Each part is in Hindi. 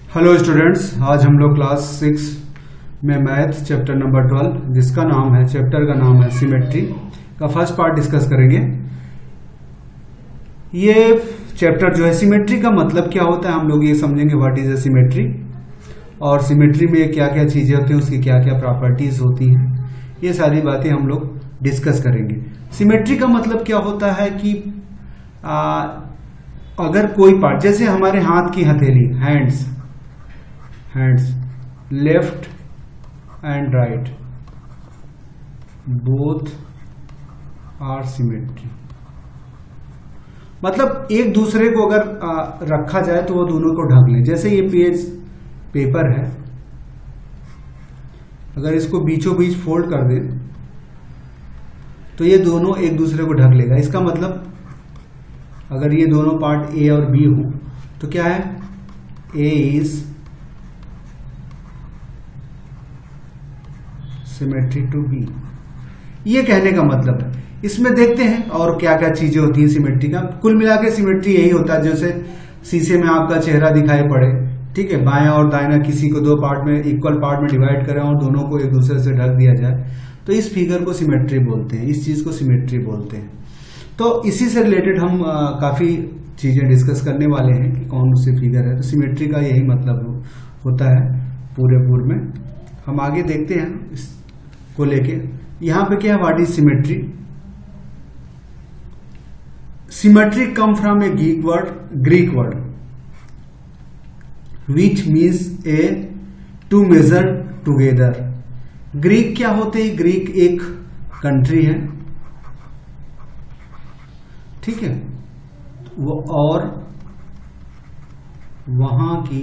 हेलो स्टूडेंट्स, आज हम लोग क्लास 6 में मैथ चैप्टर नंबर 12 जिसका नाम है चैप्टर का नाम है सिमेट्री का फर्स्ट पार्ट डिस्कस करेंगे। ये चैप्टर जो है सिमेट्री का मतलब क्या होता है हम लोग ये समझेंगे, व्हाट इज ए सिमेट्री और सिमेट्री में क्या क्या चीजें होती हैं, उसकी क्या क्या प्रॉपर्टीज होती हैं, ये सारी बातें हम लोग डिस्कस करेंगे। सिमेट्री का मतलब क्या होता है कि अगर कोई पार्ट, जैसे हमारे हाथ की हथेली, hands left and right both are symmetry, मतलब एक दूसरे को अगर रखा जाए तो वो दोनों को ढक ले। जैसे ये पेपर है, अगर इसको बीचों बीच फोल्ड कर दे तो ये दोनों एक दूसरे को ढक लेगा। इसका मतलब अगर ये दोनों पार्ट ए और बी हो तो क्या है, ए इज सिमेट्री टू बी, ये कहने का मतलब है। इसमें देखते हैं और क्या क्या चीजें होती हैं सिमेट्री का। कुल मिला के सिमेट्री यही होता है, जैसे शीशे में आपका चेहरा दिखाई पड़े, ठीक है, बायां और दाहिना किसी को दो पार्ट में, इक्वल पार्ट में डिवाइड करें और दोनों को एक दूसरे से ढक दिया जाए, तो इस फिगर को सिमेट्री बोलते हैं, इस चीज को सिमेट्री बोलते हैं। तो इसी से रिलेटेड हम काफी चीजें डिस्कस करने वाले हैं कि कौन सी फिगर है। तो सिमेट्री का यही मतलब होता है पूरे में। हम आगे देखते हैं इसको लेके। यहां पे क्या है, what is symmetry. Symmetry come from a Greek word which means a to measure together. Greek क्या होते हैं, ग्रीक एक कंट्री है, ठीक है, वो और वहां की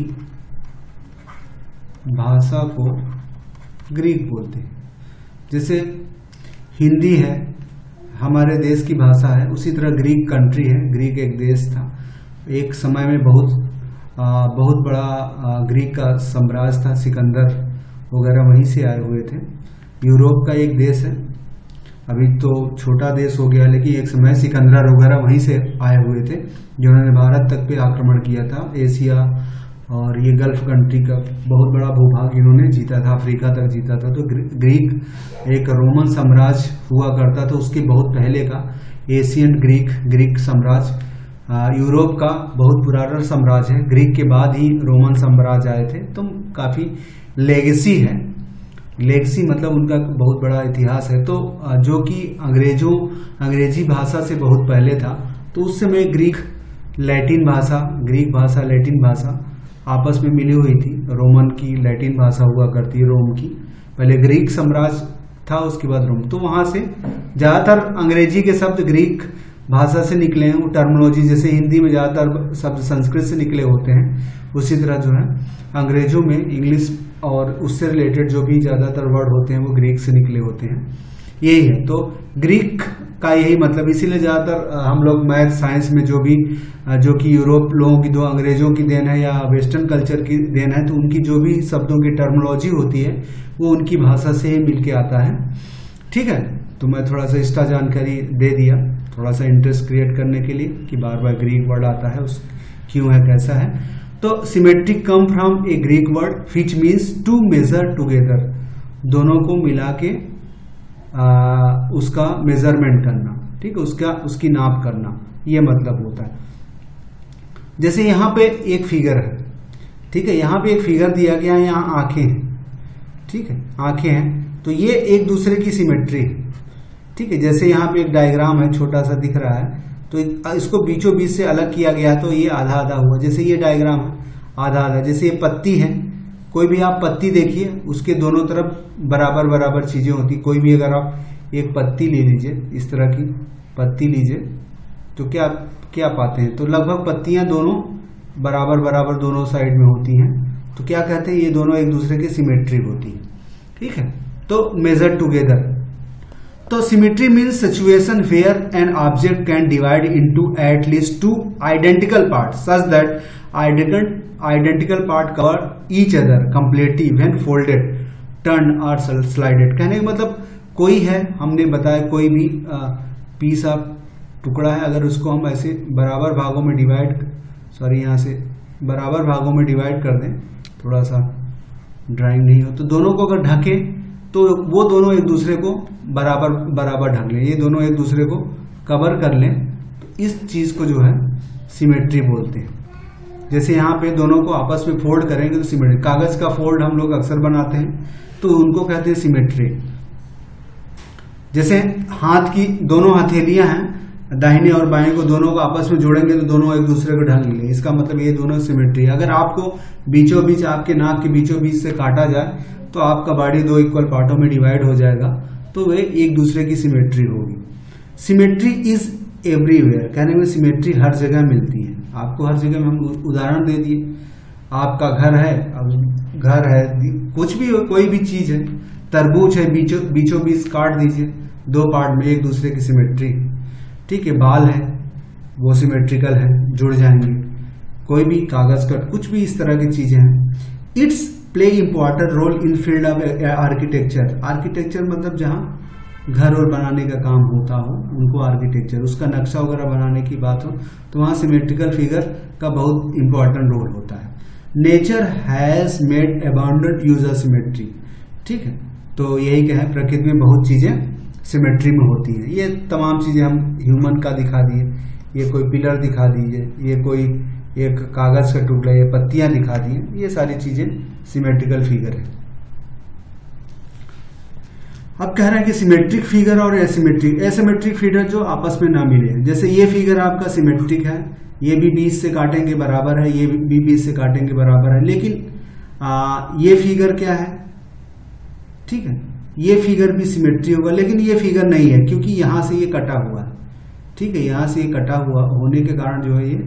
भाषा को ग्रीक बोलते हैं। जैसे हिंदी है हमारे देश की भाषा है, उसी तरह ग्रीक कंट्री है, ग्रीक एक देश था, एक समय में बहुत बड़ा ग्रीक का साम्राज्य था, सिकंदर वगैरह वहीं से आए हुए थे। यूरोप का एक देश है, अभी तो छोटा देश हो गया, लेकिन एक समय सिकंदर वगैरह वहीं से आए हुए थे जिन्होंने भारत तक पे आक्रमण किया था। एशिया और ये गल्फ कंट्री का बहुत बड़ा भूभाग इन्होंने जीता था, अफ्रीका तक जीता था। तो ग्रीक एक रोमन साम्राज्य हुआ करता था, उसके बहुत पहले का एशियन ग्रीक साम्राज्य यूरोप का बहुत पुराना साम्राज्य है। ग्रीक के बाद ही रोमन साम्राज्य आए थे, तो काफी लेगेसी है। लेगेसी मतलब उनका बहुत बड़ा इतिहास है। तो जो कि अंग्रेजी भाषा से बहुत पहले था, तो उस समय ग्रीक लैटिन भाषा आपस में मिली हुई थी। रोमन की लैटिन भाषा हुआ करती है, रोम की, पहले ग्रीक साम्राज्य था, उसके बाद रोम। तो वहां से ज्यादातर अंग्रेजी के शब्द ग्रीक भाषा से निकले हैं। वो टर्मिनोलॉजी, जैसे हिंदी में ज्यादातर शब्द संस्कृत से निकले होते हैं, उसी तरह जो है अंग्रेजों में इंग्लिश और उससे रिलेटेड जो भी ज्यादातर वर्ड होते हैं वो ग्रीक से निकले होते हैं, यही है। तो ग्रीक का यही मतलब, इसीलिए ज्यादातर हम लोग मैथ साइंस में जो कि यूरोप लोगों की, दो अंग्रेजों की देन है या वेस्टर्न कल्चर की देन है, तो उनकी जो भी शब्दों की टर्मिनोलॉजी होती है वो उनकी भाषा से ही मिलके आता है, ठीक है। तो मैं थोड़ा सा एक्स्ट्रा जानकारी दे दिया, थोड़ा सा इंटरेस्ट क्रिएट करने के लिए कि बार बार ग्रीक वर्ड आता है, उस क्यों है, कैसा है। तो symmetry come from a Greek word which means to measure together, दोनों को मिला के उसका मेजरमेंट करना, ठीक है, उसकी नाप करना, ये मतलब होता है। जैसे यहाँ पे एक फिगर है, ठीक है, यहाँ पे एक फिगर दिया गया है, यहाँ आंखें हैं, ठीक है, आंखें हैं, तो ये एक दूसरे की सिमेट्री है, ठीक है। जैसे यहाँ पे एक डायग्राम है, छोटा सा दिख रहा है, तो इसको बीचों बीच से अलग किया गया, तो ये आधा आधा हुआ। जैसे ये डायग्राम है, आधा आधा, जैसे ये पत्ती है, कोई भी आप पत्ती देखिए, उसके दोनों तरफ बराबर चीजें होती। कोई भी अगर आप एक पत्ती ले लीजिए, इस तरह की पत्ती लीजिए, तो क्या पाते हैं, तो लगभग पत्तियां दोनों बराबर दोनों साइड में होती हैं, तो क्या कहते हैं, ये दोनों एक दूसरे की सिमेट्री होती है, ठीक है। तो मेजर टुगेदर, तो symmetry means situation where an object can divide into at least two identical part such that identical part cover each other completely when folded, turned or slided। कहने का मतलब कोई है, हमने बताया कोई भी पीस ऑफ टुकड़ा है, अगर उसको हम ऐसे बराबर भागों में डिवाइड, यहाँ से बराबर भागों में डिवाइड कर दें, थोड़ा सा ड्राइंग नहीं हो, तो दोनों को अगर ढके तो वो दोनों एक दूसरे को बराबर बराबर ढक लें, ये दोनों एक दूसरे को कवर कर लें, तो इस चीज को जो है सिमेट्री बोलते हैं। जैसे यहाँ पे दोनों को आपस में फोल्ड करेंगे तो सिमेट्री, कागज का फोल्ड हम लोग अक्सर बनाते हैं तो उनको कहते हैं सिमेट्री। जैसे हाथ की दोनों हथेलियां हैं, दाहिने और बाएं को दोनों को आपस में जोड़ेंगे तो दोनों एक दूसरे को ढक लेंगे, इसका मतलब ये दोनों सिमेट्री। अगर आपको बीचों बीच आपके नाक के बीचों बीच से काटा जाए तो आपका बॉडी दो इक्वल पार्टों में डिवाइड हो जाएगा, तो वे एक दूसरे की सिमेट्री होगी। सिमेट्री इज एवरीवेयर, कहने में सिमेट्री हर जगह मिलती है। आपको हर जगह में हम उदाहरण दे दिए, आपका घर है, अब घर है, कुछ भी कोई भी चीज है, तरबूज है, बीचों बीच काट दीजिए, दो पार्ट में एक दूसरे की सिमेट्री, ठीक है। बाल है, वो सिमेट्रिकल है, जुड़ जाएंगे। कोई भी कागज कट, कुछ भी इस तरह की चीजें हैं। It's play important role in field of architecture. Architecture मतलब जहां घर और बनाने का काम होता हो उनको आर्किटेक्चर, उसका नक्शा वगैरह बनाने की बात हो तो वहां सिमेट्रिकल फिगर का बहुत इंपॉर्टेंट रोल होता है। Nature has made abundant use of symmetry, ठीक है। तो यही कहें, प्रकृति में बहुत चीजें सिमेट्री में होती हैं। ये तमाम चीजें हम ह्यूमन का दिखा दिए, ये कोई पिलर दिखा दीजिए, ये कोई एक कागज का टुकड़ा, ये पत्तियां दिखा दी, ये सारी चीजें सिमेट्रिकल फिगर है। अब कह रहे हैं कि सिमेट्रिक फिगर और एसिमेट्रिक फिगर जो आपस में ना मिले। जैसे ये फिगर आपका सिमेट्रिक है, ये भी 20 से काटेंगे बराबर है, ये भी 20 से काटेंगे बराबर है, लेकिन ये फिगर क्या है, ठीक है, ये फिगर भी सिमेट्री होगा, लेकिन ये फिगर नहीं है क्योंकि यहां से ये कटा हुआ है, ठीक है, यहां से ये कटा हुआ होने के कारण जो है ये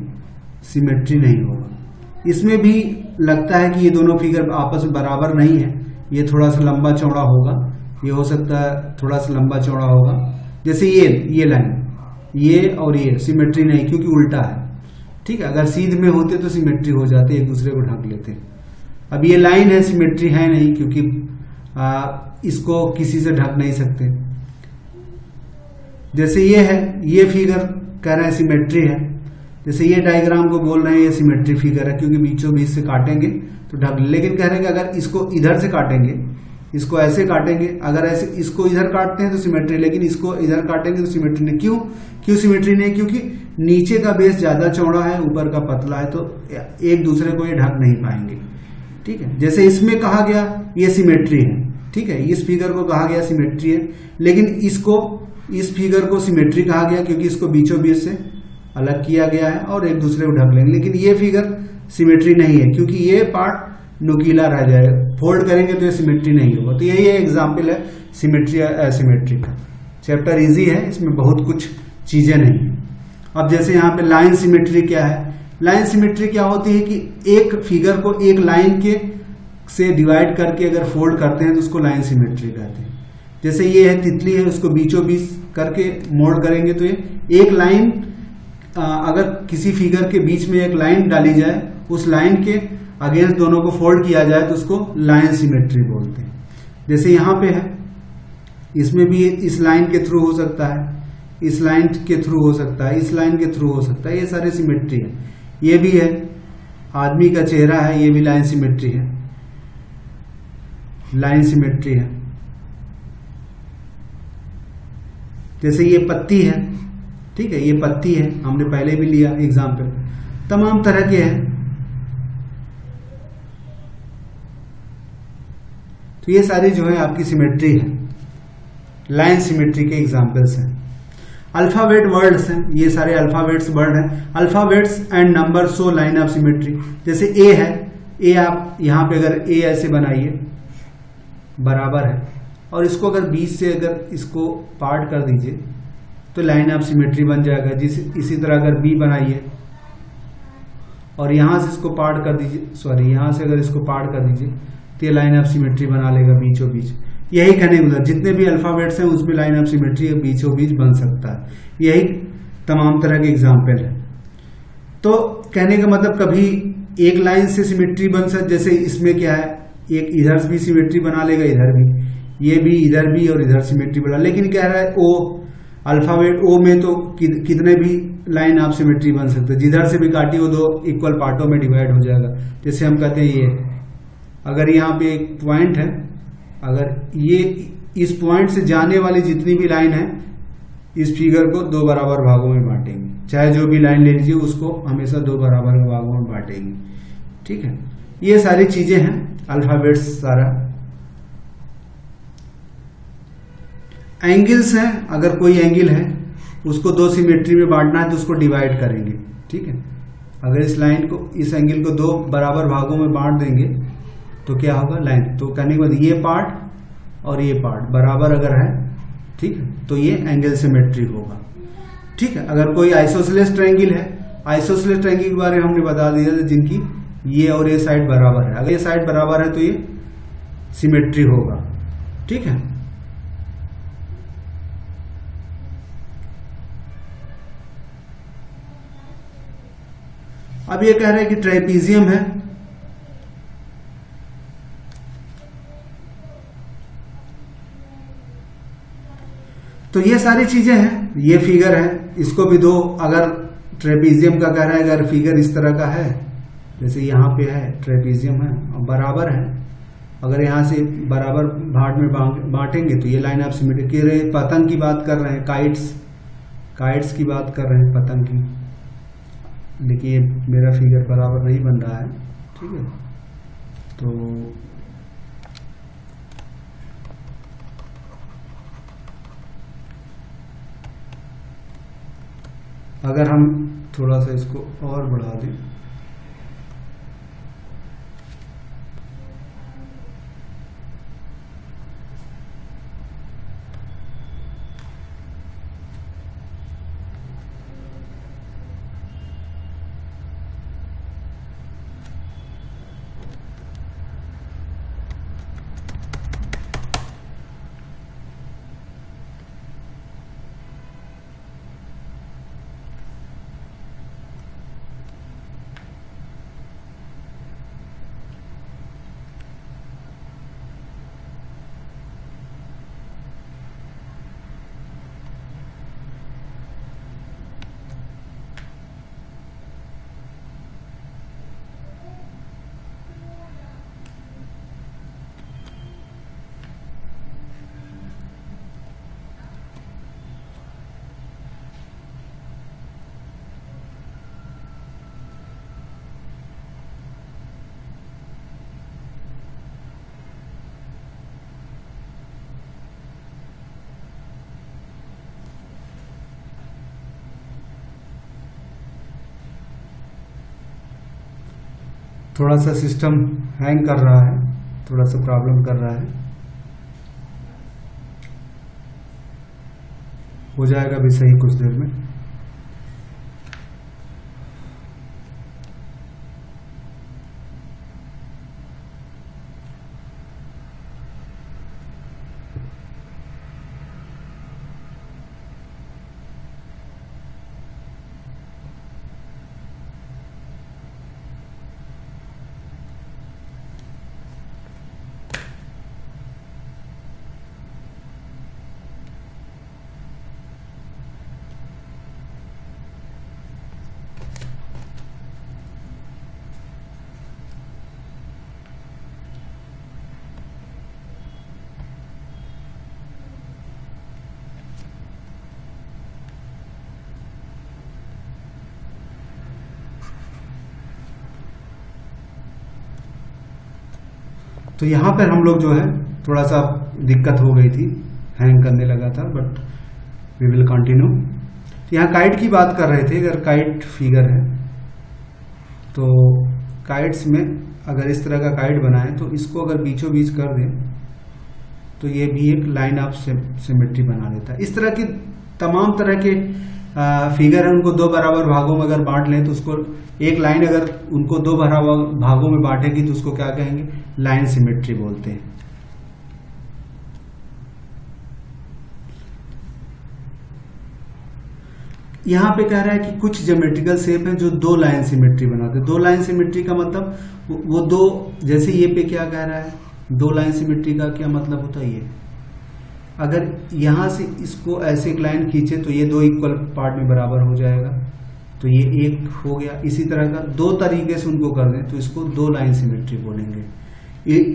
सिमेट्री नहीं होगा। इसमें भी लगता है कि ये दोनों फिगर आपस में बराबर नहीं है, ये थोड़ा सा लंबा चौड़ा होगा, ये हो सकता है थोड़ा सा लंबा चौड़ा होगा। जैसे ये लाइन, ये और ये सिमेट्री नहीं क्योंकि उल्टा है, ठीक है। अगर सीध में होते तो सिमेट्री हो जाते, एक दूसरे को ढक लेते। अब ये लाइन है, सिमेट्री है नहीं क्योंकि इसको किसी से ढक नहीं सकते। जैसे ये है, ये फिगर कह रहे हैं सिमेट्री है। जैसे ये डायग्राम को बोल रहे हैं ये सिमेट्री फिगर है क्योंकि बीचों बीच से काटेंगे तो ढक, लेकिन कह रहे हैं कि अगर इसको इधर से काटेंगे, इसको ऐसे काटेंगे, अगर ऐसे इसको इधर काटते हैं तो सिमेट्री, लेकिन इसको इधर काटेंगे तो सिमेट्री नहीं। क्यों सिमेट्री नहीं? क्योंकि नीचे का बेस ज्यादा चौड़ा है, ऊपर का पतला है, तो एक दूसरे को ये ढक नहीं पाएंगे, ठीक है। जैसे इसमें कहा गया ये सिमेट्री है, ठीक है, इस फिगर को कहा गया सिमेट्री है, लेकिन इस फिगर को सिमेट्री कहा गया क्योंकि इसको बीचों बीच से अलग किया गया है और एक दूसरे को ढक लेंगे। लेकिन ये फिगर सिमेट्री नहीं है क्योंकि ये पार्ट नुकीला रह जाएगा, फोल्ड करेंगे तो ये सिमेट्री नहीं होगा। तो यही एग्जाम्पल है सिमेट्री या एसिमेट्री का। चैप्टर इजी है, इसमें बहुत कुछ चीजें नहीं है। अब जैसे यहाँ पे लाइन सिमेट्री क्या है? लाइन सिमेट्री क्या होती है कि एक फिगर को एक लाइन के से डिवाइड करके अगर फोल्ड करते हैं तो उसको लाइन सिमेट्री कहते हैं। जैसे ये है तितली है, उसको बीचों बीच करके मोड़ करेंगे तो ये एक लाइन, अगर किसी फिगर के बीच में एक लाइन डाली जाए, उस लाइन के अगेंस्ट दोनों को फोल्ड किया जाए तो उसको लाइन सिमेट्री बोलते हैं। जैसे यहाँ पे है, इसमें भी इस लाइन के थ्रू हो सकता है, इस लाइन के थ्रू हो सकता है, इस लाइन के थ्रू हो सकता है, ये सारे सिमेट्री है। ये भी है, आदमी का चेहरा है, ये भी लाइन सिमेट्री है, लाइन सिमेट्री है। जैसे ये पत्ती है, ठीक है, ये पत्ती है, हमने पहले भी लिया एग्जाम्पल, तमाम तरह के हैं। तो ये सारी जो है आपकी सिमेट्री है, लाइन सिमेट्री के एग्जाम्पल्स हैं। अल्फाबेट वर्ड्स हैं, ये सारे अल्फाबेट्स वर्ड हैं। Alphabets and number show line of symmetry. जैसे ए है, ए आप यहाँ पे अगर ए ऐसे बनाइए बराबर है, और इसको अगर बीच से अगर इसको पार्ट कर दीजिए तो लाइन ऑफ सिमेट्री बन जाएगा। इसी तरह अगर बी बनाइए और यहां से इसको पार्ट कर दीजिए, सॉरी यहां से अगर इसको पार्ट कर दीजिए तो ये लाइन ऑफ सिमेट्री बना लेगा बीचों बीच। यही कहने का जितने भी अल्फाबेट्स हैं उसमें लाइन ऑफ सिमेट्री बीचों बीच बन सकता है। यही तमाम तरह के एग्जाम्पल है। तो कहने का मतलब कभी एक लाइन से सिमेट्री बन सकता, जैसे इसमें क्या है, एक इधर भी सिमेट्री बना लेगा, इधर भी, ये भी, इधर भी और इधर सिमेट्री बना। लेकिन कह रहा है ओ अल्फाबेट ओ में तो कितने भी लाइन ऑफ सिमेट्री बन सकता है, जिधर से भी काटी वो दो इक्वल पार्टों में डिवाइड हो जाएगा। जैसे हम कहते हैं ये, अगर यहाँ पे एक पॉइंट है, अगर ये इस पॉइंट से जाने वाली जितनी भी लाइन है इस फिगर को दो बराबर भागों में बांटेंगे, चाहे जो भी लाइन ले लीजिए उसको हमेशा दो बराबर भागों में बांटेंगे। ठीक है, ये सारी चीजें हैं, अल्फाबेट्स सारा। एंगल्स हैं, अगर कोई एंगल है उसको दो सिमेट्री में बांटना है तो उसको डिवाइड करेंगे। ठीक है, अगर इस लाइन को, इस एंगल को दो बराबर भागों में बांट देंगे तो क्या होगा, लाइन, तो कहने के बाद ये पार्ट और ये पार्ट बराबर अगर है, ठीक है, तो ये एंगल सिमेट्री होगा। ठीक है, अगर कोई आइसोसेलेस ट्रायंगल है, आइसोसेलेस ट्रायंगल के बारे में हमने बता दिया था, जिनकी ये और ये साइड बराबर है, अगर ये साइड बराबर है तो ये सिमेट्री होगा। ठीक है, अब ये कह रहे हैं कि ट्राइपीजियम है, तो ये सारी चीजें हैं। ये फिगर है, इसको भी दो, अगर ट्रेपीजियम का कह रहा है, अगर फिगर इस तरह का है, जैसे यहाँ पे है ट्रेपीजियम है और बराबर है, अगर यहाँ से बराबर भाग में बांटेंगे तो ये लाइन ऑफ सिमेट्री की रहे। पतंग की बात कर रहे हैं, काइट्स की बात कर रहे हैं, पतंग की। देखिए मेरा फिगर बराबर नहीं बन रहा है, ठीक है, तो अगर हम थोड़ा सा इसको और बढ़ा दें, थोड़ा सा सिस्टम हैंग कर रहा है, थोड़ा सा प्रॉब्लम कर रहा है, हो जाएगा भी सही कुछ देर में। तो यहाँ पर हम लोग जो है थोड़ा सा दिक्कत हो गई थी, हैंग करने लगा था, बट वी विल कंटिन्यू। यहाँ काइट की बात कर रहे थे, अगर काइट फिगर है तो काइट्स में अगर इस तरह का काइट बनाए तो इसको अगर बीचों बीच कर दें तो ये भी एक लाइन ऑफ सिमेट्री बना देता है। इस तरह की तमाम तरह के फिगर है, उनको दो बराबर भागों में अगर बांट लें तो उसको एक लाइन अगर उनको दो बराबर भागों में बांटेगी तो उसको क्या कहेंगे, लाइन सिमेट्री बोलते हैं। यहाँ पे कह रहा है कि कुछ ज्योमेट्रिकल शेप है जो दो लाइन सिमेट्री बनाते हैं। दो लाइन सिमेट्री का मतलब वो दो, जैसे ये पे क्या कह रहा है, दो लाइन सिमेट्री का क्या मतलब होता है, ये अगर यहां से इसको ऐसे एक लाइन खींचे तो ये दो इक्वल पार्ट में बराबर हो जाएगा। तो ये एक हो गया। इसी तरह का दो तरीके से उनको कर दें तो इसको दो लाइन सिमेट्री बोलेंगे।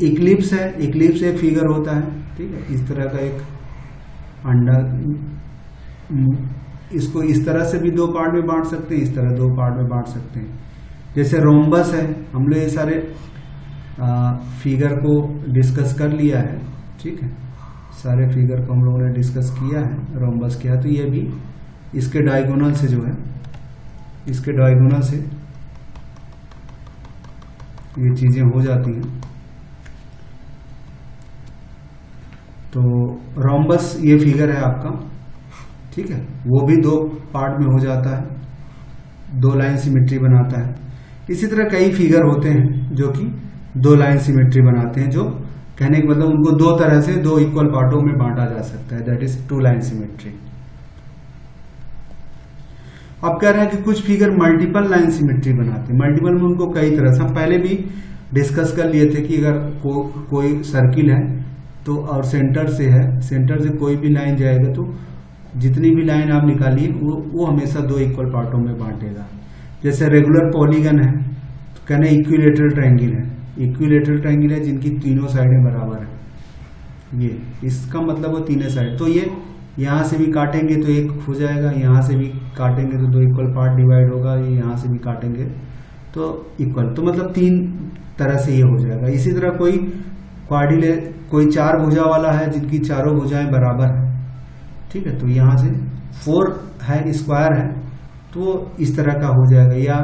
इक्लिप्स है, इक्लिप्स एक फिगर होता है, ठीक है, इस तरह का एक अंडा, इसको इस तरह से भी दो पार्ट में बांट सकते हैं, इस तरह दो पार्ट में बांट सकते हैं। जैसे रोम्बस है, हम लोग ये सारे फिगर को डिस्कस कर लिया है, ठीक है, सारे फिगर को हम लोगों ने डिस्कस किया है। रोम्बस क्या है, तो ये भी इसके डायगोनल से जो है, इसके डायगोनल से ये चीजें हो जाती हैं। तो रोम्बस ये फिगर है आपका, ठीक है, वो भी दो पार्ट में हो जाता है, दो लाइन सिमेट्री बनाता है। इसी तरह कई फिगर होते हैं जो कि दो लाइन सिमेट्री बनाते हैं, जो कहने का मतलब उनको दो तरह से दो इक्वल पार्टों में बांटा जा सकता है, that is two line symmetry. अब कह रहे हैं कि कुछ फिगर मल्टीपल लाइन सिमेट्री बनाते हैं। मल्टीपल में उनको कई तरह से, हम पहले भी डिस्कस कर लिए थे कि अगर कोई सर्किल है तो और सेंटर से है, सेंटर से कोई भी लाइन जाएगा तो जितनी भी लाइन आप निकालिए वो हमेशा दो इक्वल पार्टों में बांटेगा। जैसे रेगुलर पॉलीगन है तो कहना इक्विलेटरल ट्रायंगल है, इक्विलेटरल ट्रायंगल है जिनकी तीनों साइडें बराबर है, ये इसका मतलब वो तीनों साइड। तो ये यहाँ से भी काटेंगे तो एक हो जाएगा, यहाँ से भी काटेंगे तो दो इक्वल पार्ट डिवाइड होगा, ये यहाँ से भी काटेंगे तो इक्वल, तो मतलब तीन तरह से ये हो जाएगा। इसी तरह कोई कोई चार भुजा वाला है जिनकी चारों भुजाएं बराबर है, ठीक है, तो यहाँ से 4 है, स्क्वायर है, तो इस तरह का हो जाएगा, या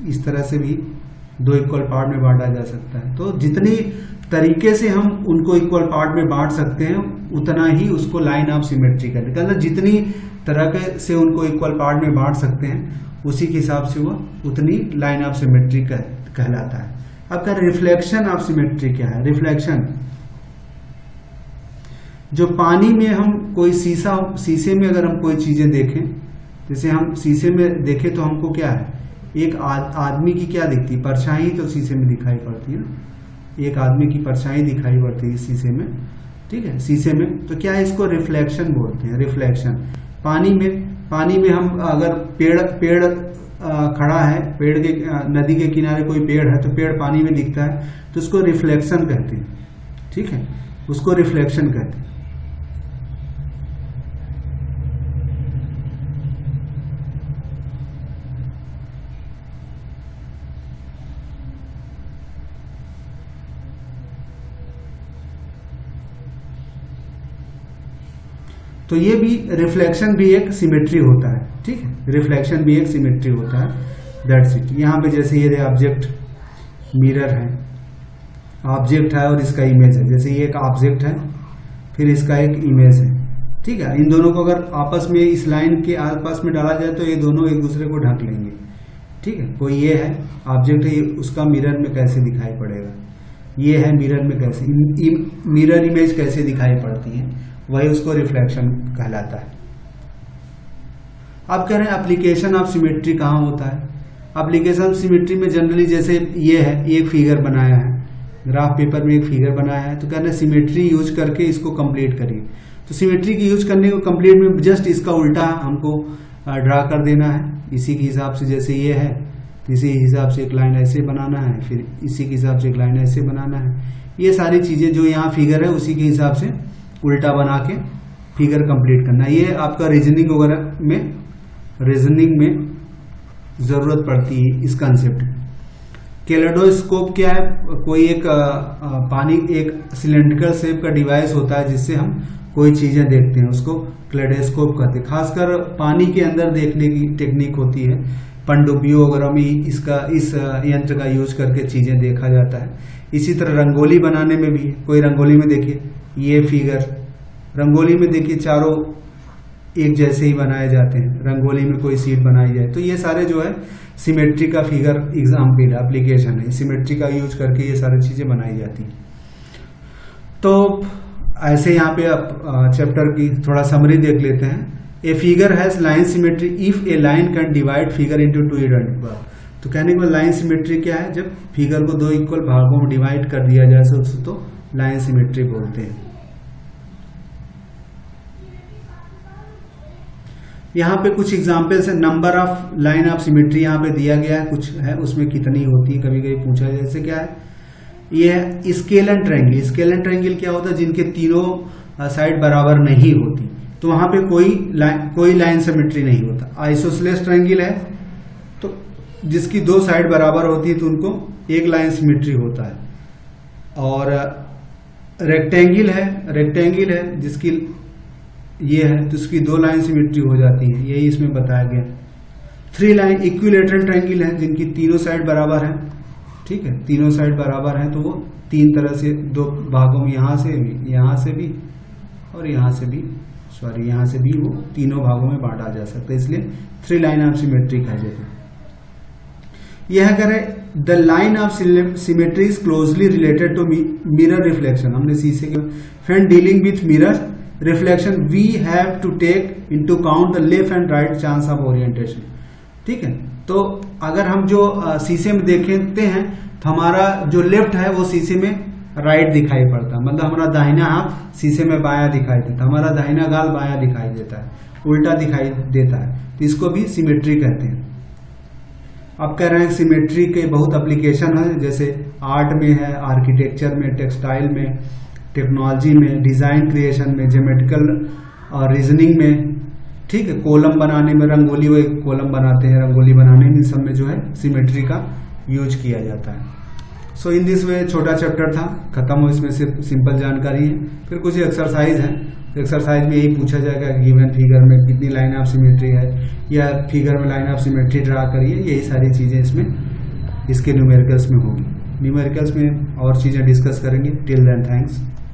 इस तरह से भी दो इक्वल पार्ट में बांटा जा सकता है। तो जितनी तरीके से हम उनको इक्वल पार्ट में बांट सकते हैं उतना ही उसको लाइन ऑफ सिमेट्री कहते हैं। मतलब जितनी तरह से उनको इक्वल पार्ट में बांट सकते हैं उसी के हिसाब से वो उतनी लाइन ऑफ सिमेट्री कहलाता है। अब क्या रिफ्लेक्शन ऑफ सिमेट्री क्या है? रिफ्लेक्शन, जो पानी में हम कोई शीशे में अगर हम कोई चीजें देखें, जैसे हम शीशे में देखें तो हमको क्या है, एक आदमी की क्या दिखती है, परछाई तो शीशे में दिखाई पड़ती है ना, एक आदमी की परछाई दिखाई पड़ती है शीशे में, ठीक है, शीशे में, तो क्या है, इसको रिफ्लेक्शन बोलते हैं। रिफ्लेक्शन पानी में हम अगर पेड़ खड़ा है, पेड़ के नदी के किनारे कोई पेड़ है तो पेड़ पानी में दिखता है तो उसको रिफ्लेक्शन कहते हैं, ठीक है, उसको रिफ्लेक्शन कहते हैं। तो ये भी रिफ्लेक्शन भी एक सिमेट्री होता है, ठीक है, रिफ्लेक्शन भी एक सिमेट्री होता है, दैट्स इट। यहाँ पे जैसे ये ऑब्जेक्ट मिरर है, ऑब्जेक्ट है और इसका इमेज है, जैसे ये एक ऑब्जेक्ट है फिर इसका एक इमेज है, ठीक है, इन दोनों को अगर आपस में इस लाइन के आसपास में डाला जाए तो ये दोनों एक दूसरे को ढक लेंगे, ठीक है। कोई ये है ऑब्जेक्ट है, उसका मिरर में कैसे दिखाई पड़ेगा, ये है मिरर में कैसे, मिरर इमेज कैसे दिखाई पड़ती है, वही उसको रिफ्लेक्शन कहलाता है। अब कह रहे हैं एप्लीकेशन ऑफ सिमेट्री कहाँ होता है? एप्लीकेशन सिमेट्री में जनरली जैसे ये है, एक फिगर बनाया है, ग्राफ पेपर में एक फिगर बनाया है, तो कह रहे हैं सिमेट्री यूज करके इसको कंप्लीट करिए। तो सिमेट्री की यूज करने को कंप्लीट में जस्ट इसका उल्टा हमको ड्रा कर देना है, इसी के हिसाब से, जैसे ये है इसी हिसाब से एक लाइन ऐसे बनाना है, फिर इसी के हिसाब से एक लाइन ऐसे बनाना है। ये सारी चीजें जो यहाँ फिगर है उसी के हिसाब से उल्टा बना के फिगर कंप्लीट करना। ये आपका रीजनिंग वगैरह में, रीजनिंग में जरूरत पड़ती है इस कंसेप्ट। कैलेडोस्कोप क्या है? कोई एक पानी एक सिलेंड्रिकल शेप का डिवाइस होता है जिससे हम कोई चीजें देखते हैं, उसको कैलेडोस्कोप कहते हैं। खासकर पानी के अंदर देखने की टेक्निक होती है, पनडुब्बियों वगैरह में इस यंत्र का यूज करके चीजें देखा जाता है। इसी तरह रंगोली बनाने में भी, कोई रंगोली में देखिए ये फिगर, रंगोली में देखिए चारों एक जैसे ही बनाए जाते हैं, रंगोली में कोई सीट बनाई जाए, तो ये सारे जो है सिमेट्री का फिगर एग्जाम्पल है, एप्लीकेशन है, सिमेट्री का यूज करके ये सारी चीजें बनाई जाती हैं। तो ऐसे यहाँ पे आप चैप्टर की थोड़ा समरी देख लेते हैं। A figure has line symmetry if a line can divide figure into two equal. तो कहने के बाद लाइन सिमेट्री क्या है? जब फिगर को दो इक्वल भागों में डिवाइड कर दिया जाए तो लाइन सिमेट्री बोलते हैं। यहाँ पे कुछ एग्जाम्पल्स है, number of line of symmetry यहाँ पे दिया गया है, कुछ है उसमें कितनी होती है, कभी कभी पूछा जाए। जैसे क्या है, ये है scale and triangle. Scale and triangle क्या होता है, जिनके तीनों साइड बराबर नहीं होती, तो वहां पे कोई लाइन सिमेट्री नहीं होता। आइसोसेलेस ट्रायंगल है तो जिसकी दो साइड बराबर होती है तो उनको एक लाइन सिमेट्री होता है। और रेक्टेंगल है जिसकी ये है तो उसकी दो लाइन सिमेट्री हो जाती है, यही इसमें बताया गया। 3 लाइन इक्विलेटरल ट्रायंगल है जिनकी तीनों साइड बराबर है, ठीक है, तीनों साइड बराबर है तो वो 3 तरह से, 2 भागों में, यहाँ से भी और यहाँ से भी वो तीनों भागों में बांटा जा सकता है, इसलिए 3 लाइन ऑफ सिमेट्री कहा जाता है। यह करे the line of symmetry is closely related to mirror reflection. हमने शीशे के when dealing with mirror reflection we have to take into count the left and right chance of orientation, ठीक है। तो अगर हम जो शीशे में देखते हैं तो हमारा जो लेफ्ट है वो शीशे में राइट दिखाई पड़ता है, मतलब हमारा दाहिना हाथ शीशे में बायां दिखाई देता है, हमारा दाहिना गाल बायां दिखाई देता है, उल्टा दिखाई देता है, तो इसको भी सिमेट्री कहते हैं। अब कह रहे हैं सिमेट्री के बहुत एप्लीकेशन है, जैसे आर्ट में है, आर्किटेक्चर में, टेक्सटाइल में, टेक्नोलॉजी में, डिजाइन क्रिएशन में, ज्योमेट्रिकल और रीजनिंग में, ठीक है, कॉलम बनाने में, रंगोली वो एक कॉलम बनाते हैं, रंगोली बनाने में, सब में जो है सिमेट्री का यूज किया जाता है। सो इन दिस वे छोटा चैप्टर था, खत्म हो, इसमें सिर्फ सिंपल जानकारी है। फिर कुछ एक्सरसाइज है, एक्सरसाइज में यही पूछा जाएगा कि गिवन फिगर में कितनी लाइन ऑफ सिमेट्री है, या फिगर में लाइन ऑफ सिमेट्री ड्रा करिए, यही सारी चीजें इसमें इसके न्यूमेरिकल्स में होगी। न्यूमेरिकल्स में और चीजें डिस्कस करेंगे। Till then thanks.